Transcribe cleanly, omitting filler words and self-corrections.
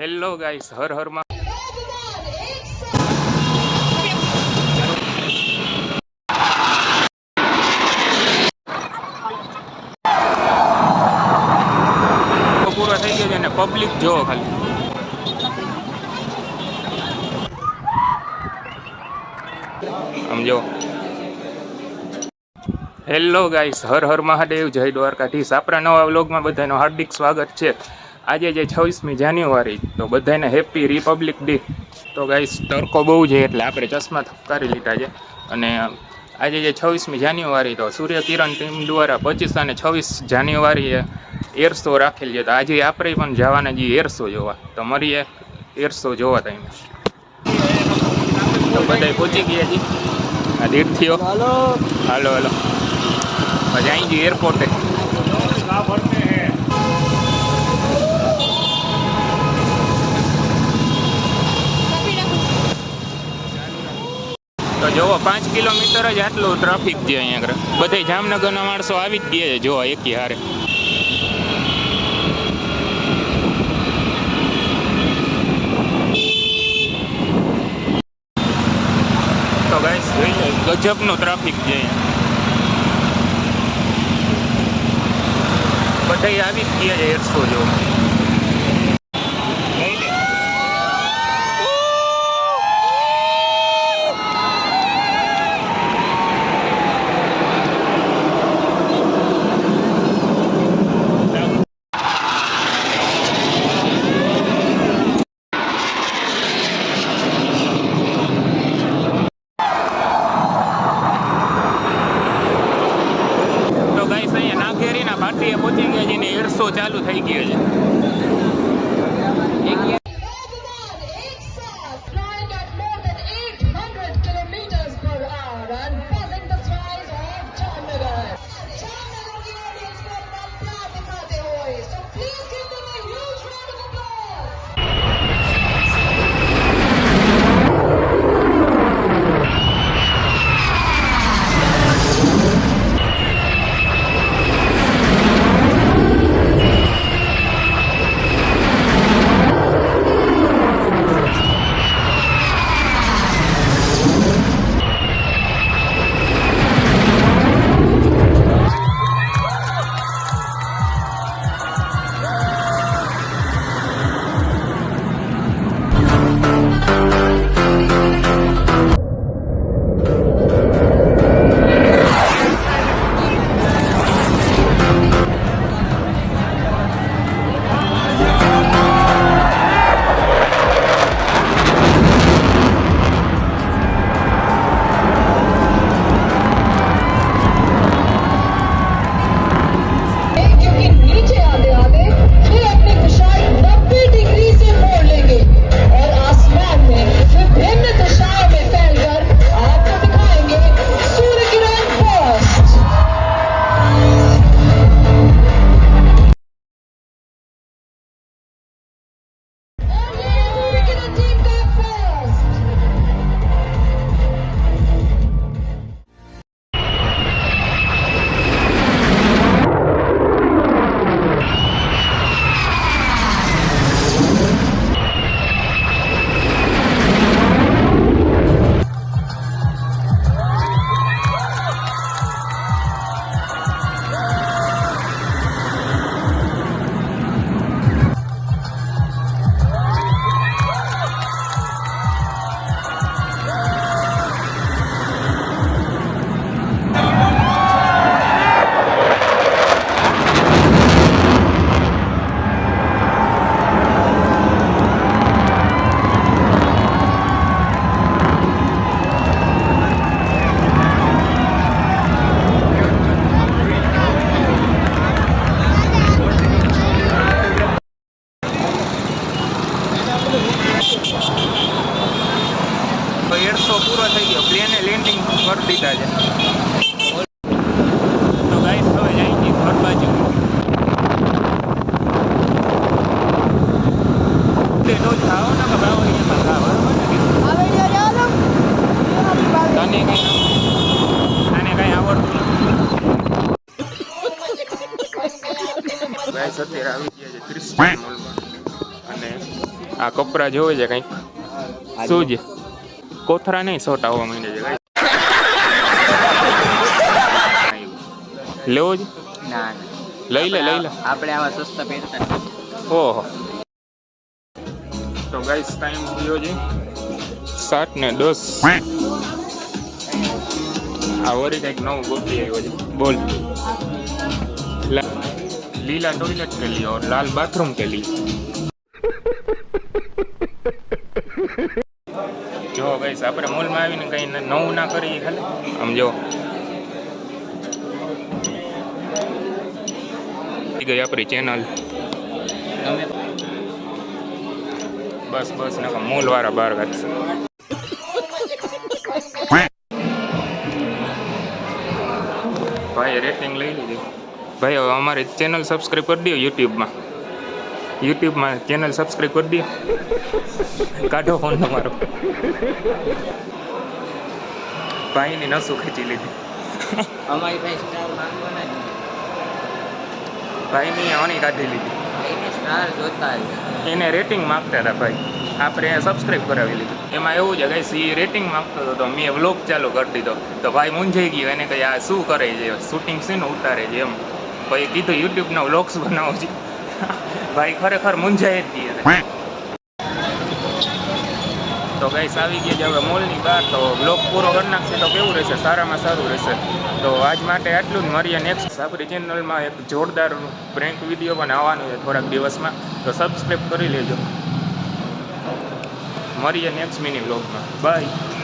Hello guys, Har Har માં પૂરો થઈ ગયો છે ને પબ્લિક જોવો ખાલી. સમજો. હેલો ગાઈસ, હર હર મહાદેવ, જય દ્વારકાધીશ. આપણા નવા વ્લોગમાં બધાનું હાર્દિક સ્વાગત છે. આજે જે 26મી જાન્યુઆરી, તો બધાને હેપી રિપબ્લિક ડે. તો ગાઈસ તડકો બહુ છે એટલે આપણે ચશ્મા કરી લીધા છે. અને આજે જે 26મી જાન્યુઆરી, તો સૂર્યકિરણ ટીમ દ્વારા 25 અને 26 જાન્યુઆરીએ એર શો રાખેલ છે. તો આજે આપણે પણ જવાના છીએ એર શો જોવા. તો મળીએ એર શો જોવા time. તો બધા પહોંચી ગયા છીએ આ દીઠથીઓ. હાલો હાલો હાલો પછી અહીં જઈએ એરપોર્ટે. તો જોવો 5 કિલોમીટર જ આટલું ટ્રાફિક છે અહીંયા આગળ. બધા જામનગરના માણસો આવી જ ગયા છે જોવા એકી હારે. તો ગાઈસ જોઈ લો, ગજબનો ટ્રાફિક છે અહીંયા. બધા આવી જ ગયા છે એર શો જોવા. પાર્ટીએ પહોંચી ગયા છે ને એર શો ચાલુ થઈ ગયો છે. એર શો પૂરો થઈ ગયો, પ્લેને લેન્ડિંગ કરી દીધા છે. તો ગાઈસ હવે જાય છે ઘર બાજુ. તો ખાઓ ને ભાવ અહીંયા ખાવા તને કઈ આને કઈ આવડતું નથી. ગાઈસ અત્યારે આવી ગયા છે ક્રિસ્ટિયન મોલમાં અને આ કપરા જોવે છે કંઈક શું છે કોથરા નહીં સોટા હોવા માંડે છે લેવો જ ના લઈ લે આપણે આવા સસ્તા પહેરતા ઓહો તો ગાઈસ ટાઈમ થયો છે 7:10 આ વળી કંઈક નવું ગોતી આવ્યો છે બોલ લીલા टॉयलेट के लिए और लाल बाथरूम के लिए જો ગાઈસ આપણે મોલમાં આવીને કંઈ નવું ના કરીએ ખાલી આમ જો ગઈ આપણી ચેનલ બસ ના મોલ વાળા બહાર કાઢશે ભાઈ રેટિંગ લઈ લીધી ભાઈ હવે અમારી ચેનલ સબસ્ક્રાઈબ કરી દો યુટ્યુબમાં ચેનલ સબસ્ક્રાઈબ કરી દો કાઢો ફોન તમારો ભાઈની નસું ખેંચી લીધી અમારી પાસે સ્ટાર માંગવાના જ ભાઈની આની કાઢી લીધી એને સ્ટાર જોતા જ એને રેટિંગ માગતા હતા ભાઈ આપણે સબસ્ક્રાઈબ કરાવી લીધું એમાં એવું છે ગાઈસ એ રેટિંગ માગતો હતો તો મેં વ્લોગ ચાલુ કરી દીધો તો ભાઈ મૂંઝાઈ ગયો એને કહી આ શું કરે છે શૂટિંગ છે ને ઉતારે છે એમ પછી કીધું યુટ્યુબના વ્લોગ્સ બનાવો છે ભાઈ ખરેખર મૂંઝાઈ જ ગઈ તો ગાઈસ આવી ગયા છે હવે મોલની બહાર તો વ્લોગ પૂરો કરી નાખશે તો કેવું રહેશે સારામાં સારું રહેશે તો આજ માટે આટલું જ મળીએ નેક્સ્ટ આપણી ચેનલમાં એક જોરદાર પ્રેન્ક વિડીયો પણ આવવાનું છે થોડાક દિવસમાં તો સબસ્ક્રાઈબ કરી લેજો મળીએ નેક્સ્ટ મિની વ્લોગમાં બાય